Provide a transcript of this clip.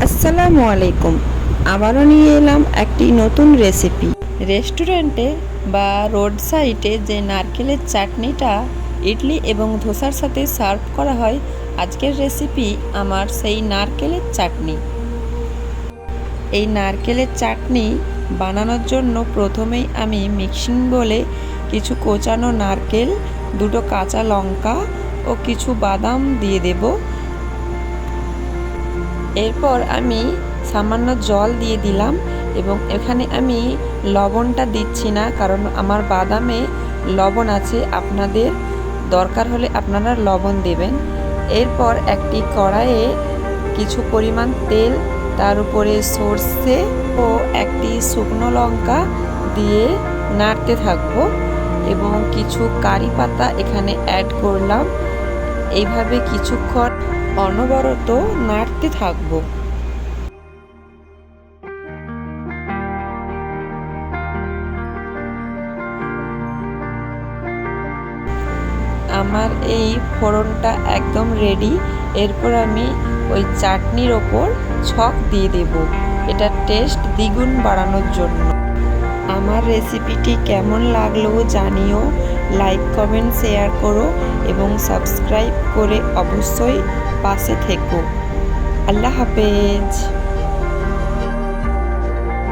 আসসালামু আলাইকুম। আবারও নিয়ে এলাম একটি নতুন রেসিপি। রেস্টুরেন্টে বা রোড সাইডে যে নারকেলের চাটনিটা ইডলি এবং ধোসার সাথে সার্ভ করা হয়, আজকের রেসিপি আমার সেই নারকেলের চাটনি। এই নারকেলের চাটনি বানানোর জন্য প্রথমেই আমি মিক্সিং বলে কিছু কোচানো নারকেল, দুটো কাঁচা লঙ্কা ও কিছু বাদাম দিয়ে দেব। এরপর আমি সামান্য জল দিয়ে দিলাম এবং এখানে আমি লবণটা দিচ্ছি না, কারণ আমার বাদামে লবণ আছে। আপনাদের দরকার হলে আপনারা লবণ দেবেন। এরপর একটি কড়াইয়ে কিছু পরিমাণ তেল, তার উপরে সর্ষে ও একটি শুকনো লঙ্কা দিয়ে নাড়তে থাকবো এবং কিছু কারি পাতা এখানে অ্যাড করলাম। এইভাবে কিছুক্ষণ অনবরত নাড়তে থাকবো। আমার এই ফোড়নটা একদম রেডি। এরপর আমি ওই চাটনির ওপর ছক দিয়ে দেব, এটা টেস্ট দ্বিগুণ বাড়ানোর জন্য। আমার রেসিপিটি কেমন লাগলো জানিও, লাইক কমেন্ট শেয়ার করো এবং সাবস্ক্রাইব করে অবশ্যই পাশে থেকো। আল্লাহ হাফেজ।